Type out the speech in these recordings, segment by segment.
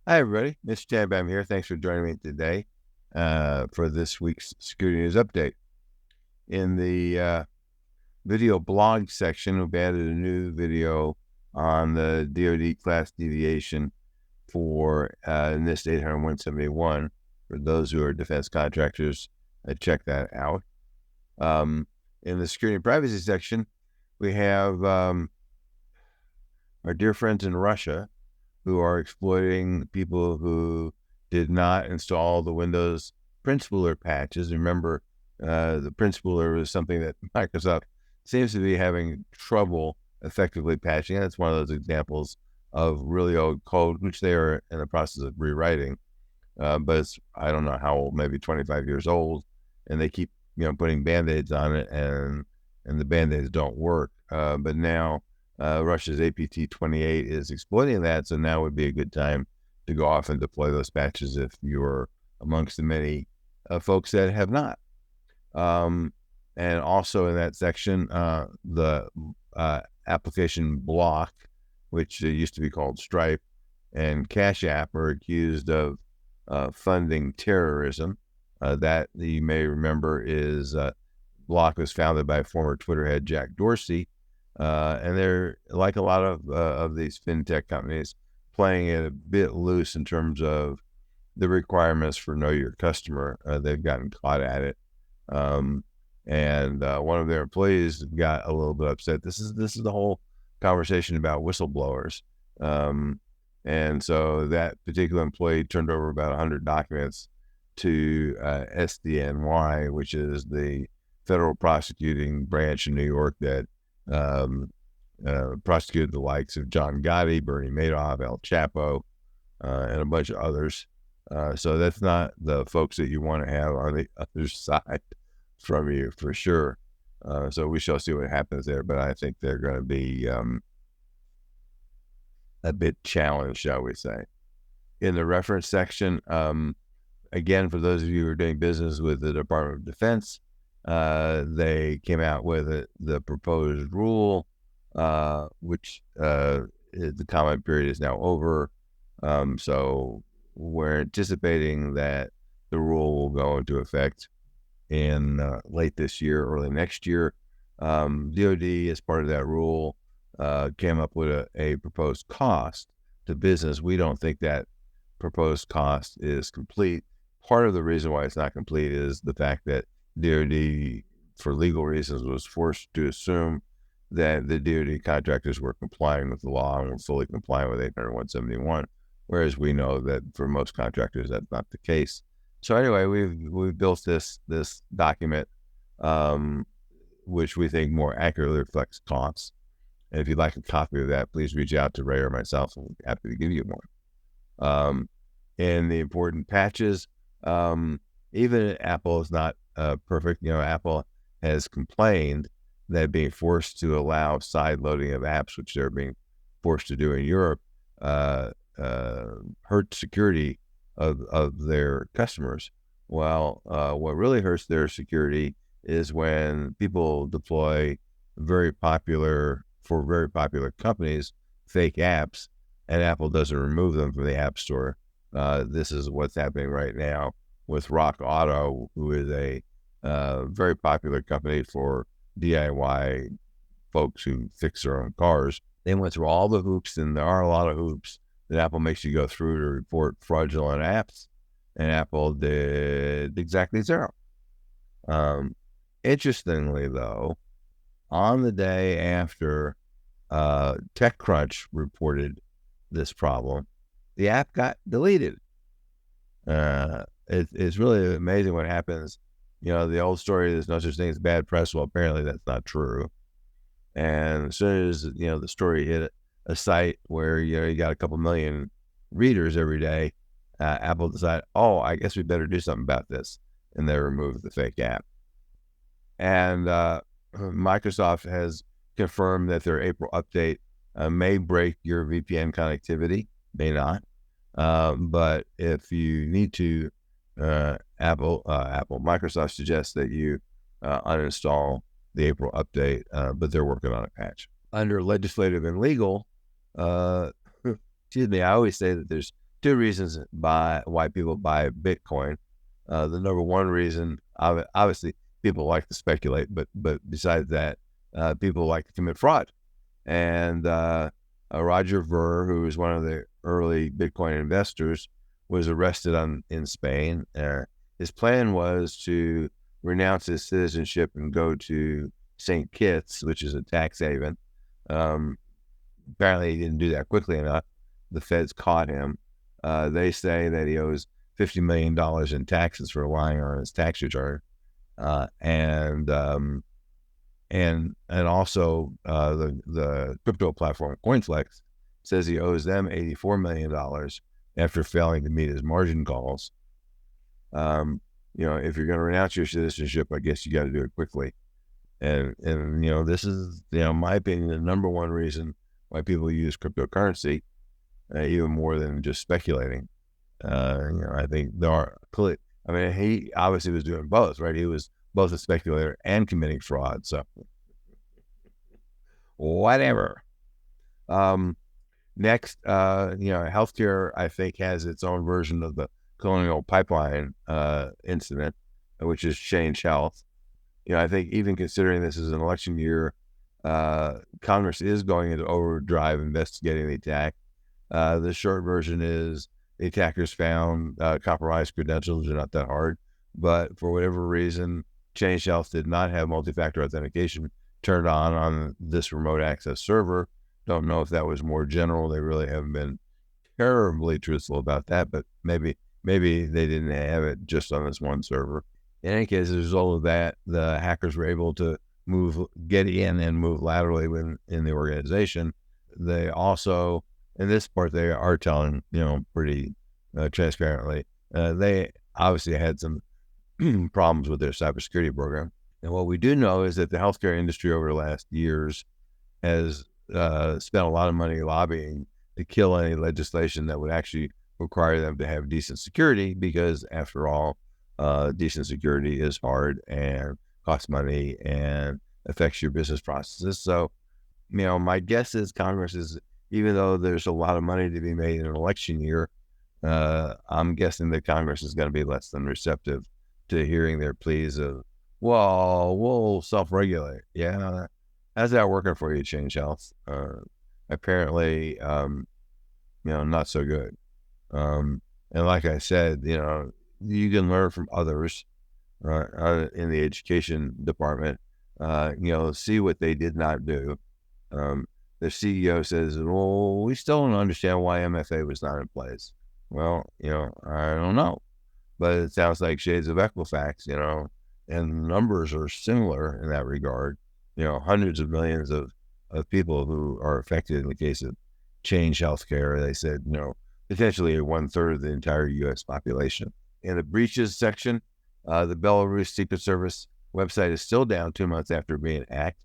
Hi, everybody. Mitch Tanenbaum here. Thanks for joining me today for this week's Security News Update. In the video blog section, we've added a new video on the DoD class deviation for NIST 800-171. For those who are defense contractors, check that out. In the security and privacy section, we have our dear friends in Russia who are exploiting people who did not install the Windows print spooler patches. Remember, the print spooler was something that Microsoft seems to be having trouble effectively patching. And it's one of those examples of really old code, which they are in the process of rewriting. But it's, I don't know how old, maybe 25 years old, and they keep, putting Band-Aids on it, and the Band-Aids don't work. But now Russia's APT-28 is exploiting that, so now would be a good time to go off and deploy those patches if you're amongst the many folks that have not. And also in that section, the application Block, which used to be called Stripe, and Cash App are accused of funding terrorism. That you may remember is Block was founded by former Twitter head Jack Dorsey, and they're, like a lot of these fintech companies, playing it a bit loose in terms of the requirements for know your customer. They've gotten caught at it. And one of their employees got a little bit upset. This is the whole conversation about whistleblowers. And so that particular employee turned over about 100 documents to SDNY, which is the federal prosecuting branch in New York that prosecuted the likes of John Gotti, Bernie Madoff, El Chapo, and a bunch of others. So that's not the folks that you want to have on the other side from you, for sure. So we shall see what happens there, but I think they're going to be a bit challenged, shall we say. In the reference section, again, for those of you who are doing business with the Department of Defense, they came out with the proposed rule, which the comment period is now over. So we're anticipating that the rule will go into effect in late this year, early next year. DoD, as part of that rule, came up with a proposed cost to business. We don't think that proposed cost is complete. Part of the reason why it's not complete is the fact that DoD, for legal reasons, was forced to assume that the DoD contractors were complying with the law and were fully compliant with 800-171, whereas we know that for most contractors that's not the case. So anyway, we've built this document, which we think more accurately reflects costs. And if you'd like a copy of that, please reach out to Ray or myself, and we'll be happy to give you one. And the important patches, even Apple is not perfect. Apple has complained that being forced to allow side loading of apps, which they're being forced to do in Europe, hurt security of their customers. Well, what really hurts their security is when people deploy very popular companies fake apps, and Apple doesn't remove them from the App Store. This is what's happening right now with Rock Auto, who is a very popular company for DIY folks who fix their own cars. They went through all the hoops, and there are a lot of hoops that Apple makes you go through to report fraudulent apps, and Apple did exactly zero. Interestingly, though, on the day after TechCrunch reported this problem, the app got deleted. It's really amazing what happens. The old story, there's no such thing as bad press. Well, apparently that's not true. And as soon as, the story hit a site where, you got a couple million readers every day, Apple decided, I guess we better do something about this. And they removed the fake app. And Microsoft has confirmed that their April update may break your VPN connectivity, may not. But if you need to, Microsoft suggests that you uninstall the April update, but they're working on a patch. Under legislative and legal, excuse me, I always say that there's two reasons why people buy Bitcoin. The number one reason, obviously, people like to speculate, but besides that, people like to commit fraud. And Roger Ver, who was one of the early Bitcoin investors, was arrested in Spain. His plan was to renounce his citizenship and go to St. Kitts, which is a tax haven. Apparently, he didn't do that quickly enough. The feds caught him. They say that he owes $50 million in taxes for lying on his tax return, and also the crypto platform CoinFlex says he owes them $84 million after failing to meet his margin calls. If you're going to renounce your citizenship, I guess you got to do it quickly. And this is, in my opinion, the number one reason why people use cryptocurrency, even more than just speculating. I think there are, he obviously was doing both, right? He was both a speculator and committing fraud. So whatever. Next, healthcare, I think, has its own version of the Colonial Pipeline incident, which has changed health. I think even considering this is an election year, Congress is going into overdrive investigating the attack. The short version is the attackers found compromised credentials. They're not that hard, but for whatever reason, Change Health did not have multi-factor authentication turned on this remote access server. Don't know if that was more general. They really haven't been terribly truthful about that, but maybe they didn't have it just on this one server. In any case, as a result of that, the hackers were able to get in and move laterally in the organization. They also, in this part, they are telling, pretty transparently, they obviously had some problems with their cybersecurity program. And what we do know is that the healthcare industry over the last years has spent a lot of money lobbying to kill any legislation that would actually require them to have decent security, because after all, decent security is hard and costs money and affects your business processes. So, my guess is Congress is, even though there's a lot of money to be made in an election year, I'm guessing that Congress is going to be less than receptive to hearing their pleas of, well, we'll self-regulate. Yeah, how's that working for you, Change Health? Apparently, not so good. And like I said, you can learn from others in the education department, see what they did not do. The CEO says, well, we still don't understand why MFA was not in place. Well, I don't know, but it sounds like shades of Equifax, and the numbers are similar in that regard. Hundreds of millions of people who are affected in the case of Change Healthcare. They said, potentially 1/3 of the entire U.S. population. In the breaches section, the Belarus Secret Service website is still down 2 months after being hacked.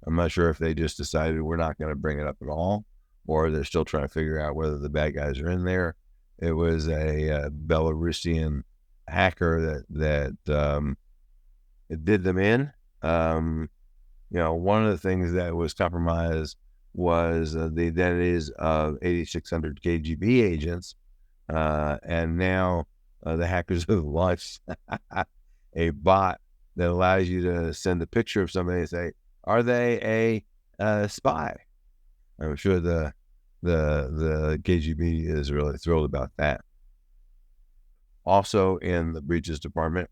I'm not sure if they just decided we're not going to bring it up at all, or they're still trying to figure out whether the bad guys are in there. It was a Belarusian hacker that it did them in. One of the things that was compromised was the identities of 8,600 KGB agents, and now the hackers have launched a bot that allows you to send a picture of somebody and say, are they a spy? I'm sure the KGB is really thrilled about that. Also in the breaches department,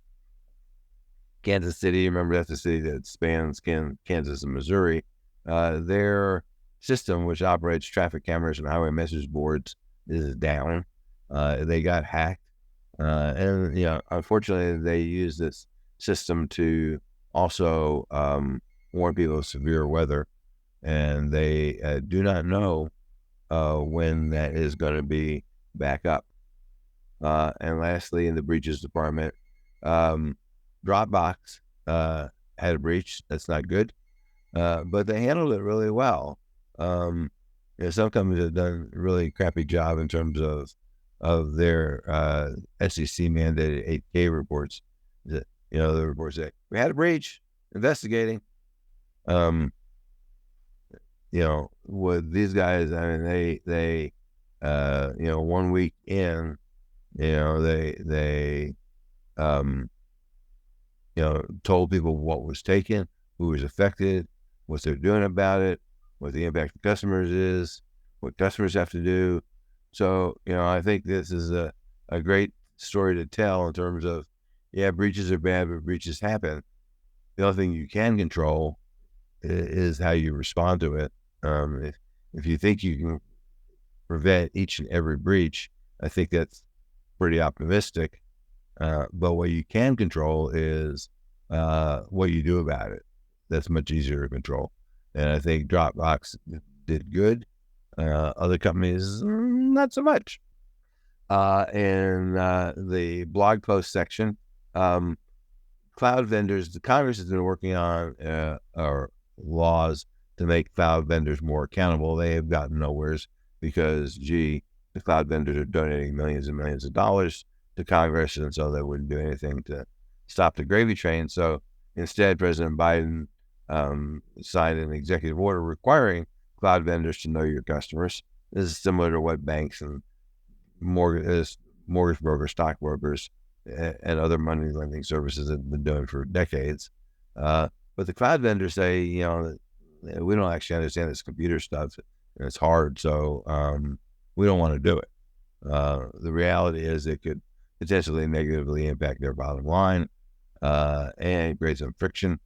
Kansas City, remember that's the city that spans Kansas and Missouri. Their system, which operates traffic cameras and highway message boards, is down. They got hacked. And unfortunately, they use this system to also warn people of severe weather, and they do not know when that is going to be back up. And lastly, in the breaches department, Dropbox had a breach. That's not good, but they handled it really well. Some companies have done a really crappy job in terms of their SEC mandated 8K reports. The reports say we had a breach, investigating. With these guys, I mean, they 1 week in, they told people what was taken, who was affected, what they're doing about it, what the impact of customers is, what customers have to do. So, I think this is a great story to tell in terms of, breaches are bad, but breaches happen. The only thing you can control is how you respond to it. If you think you can prevent each and every breach, I think that's pretty optimistic. But what you can control is what you do about it. That's much easier to control. And I think Dropbox did good. Other companies, not so much. In the blog post section, cloud vendors, the Congress has been working on laws to make cloud vendors more accountable. They have gotten nowheres because, the cloud vendors are donating millions and millions of dollars to Congress, and so they wouldn't do anything to stop the gravy train. So instead, President Biden signed an executive order requiring cloud vendors to know your customers. This is similar to what banks and mortgage brokers, stockbrokers, and other money lending services have been doing for decades. But the cloud vendors say, we don't actually understand this computer stuff, and it's hard, so we don't want to do it. The reality is it could potentially negatively impact their bottom line and create some friction.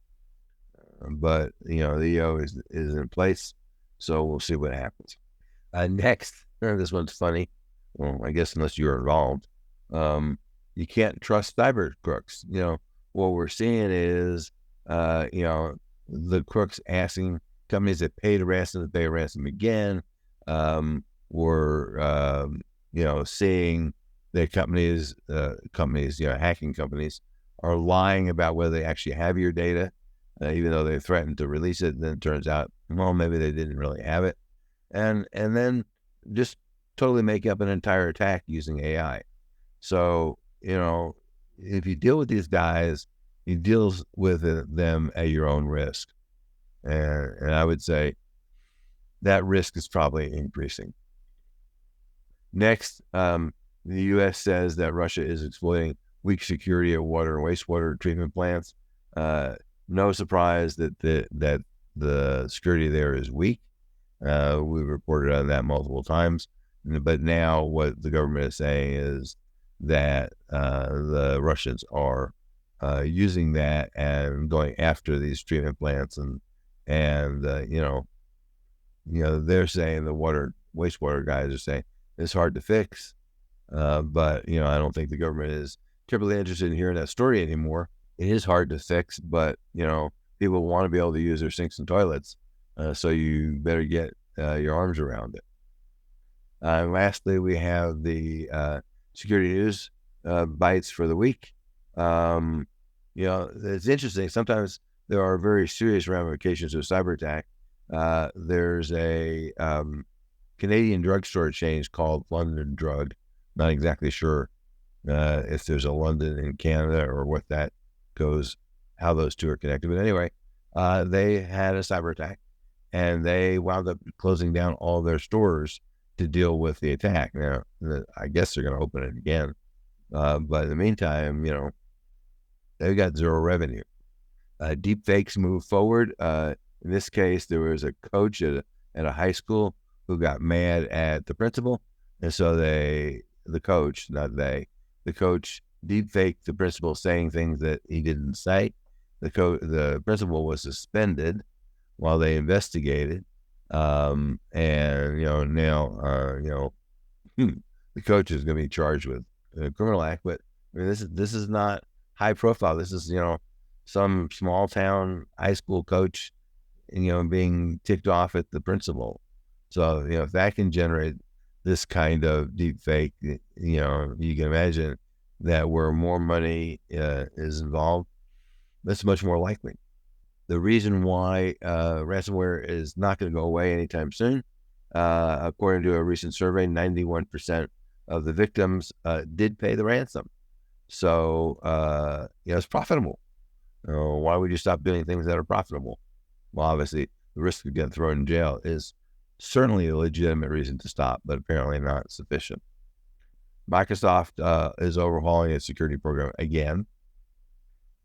But, the EO is in place, so we'll see what happens. Next, this one's funny. Well, I guess unless you're involved, you can't trust cyber crooks. What we're seeing is, the crooks asking companies that pay the ransom to pay a ransom again. We're, seeing that companies, hacking companies are lying about whether they actually have your data, even though they threatened to release it. And then it turns out, well, maybe they didn't really have it. And then just totally make up an entire attack using AI. So, if you deal with these guys, you deal with them at your own risk. And I would say that risk is probably increasing. Next, the U.S. says that Russia is exploiting weak security at water and wastewater treatment plants. No surprise that the security there is weak. We reported on that multiple times. But now what the government is saying is that the Russians are using that and going after these treatment plants, and they're saying, the wastewater guys are saying it's hard to fix. But I don't think the government is typically interested in hearing that story anymore. It is hard to fix, but people want to be able to use their sinks and toilets, so you better get your arms around it. And lastly, we have the security news bites for the week. It's interesting. Sometimes there are very serious ramifications of cyber attack. There's a Canadian drugstore chain called London Drug. Not exactly sure if there's a London in Canada or what that goes, how those two are connected. But anyway, they had a cyber attack, and they wound up closing down all their stores to deal with the attack. Now, I guess they're going to open it again. But in the meantime, they've got zero revenue. Deepfakes move forward. In this case, there was a coach at a high school who got mad at the principal. And so the coach deepfaked the principal saying things that he didn't say. The principal was suspended while they investigated. And now the coach is going to be charged with a criminal act. But I mean, this is not high profile. This is some small town high school coach being ticked off at the principal. So if that can generate this kind of deep fake, you can imagine that where more money is involved, that's much more likely. The reason why ransomware is not going to go away anytime soon, according to a recent survey, 91% of the victims did pay the ransom. So, it's profitable. Why would you stop doing things that are profitable? Well, obviously, the risk of getting thrown in jail is certainly a legitimate reason to stop, but apparently not sufficient. Microsoft is overhauling its security program again.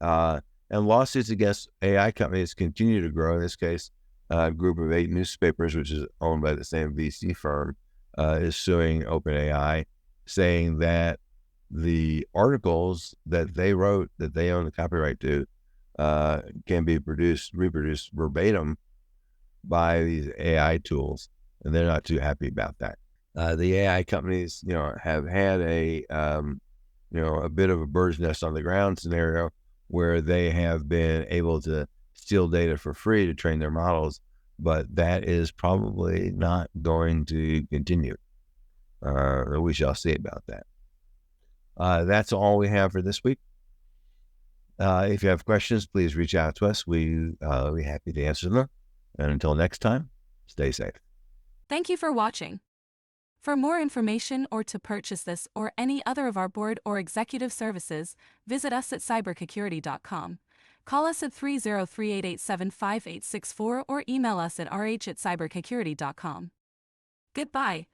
And lawsuits against AI companies continue to grow. In this case, a group of 8 newspapers, which is owned by the same VC firm, is suing OpenAI, saying that the articles that they wrote, that they own the copyright to, can be reproduced verbatim by these AI tools, and they're not too happy about that. The AI companies, have had a bit of a bird's nest on the ground scenario where they have been able to steal data for free to train their models, but that is probably not going to continue. We shall see about that. That's all we have for this week. If you have questions, please reach out to us. We'll be happy to answer them. And until next time, stay safe. Thank you for watching. For more information or to purchase this or any other of our board or executive services, visit us at cybersecurity.com. Call us at 303-887-5864 or email us at rh@cybersecurity.com. Goodbye.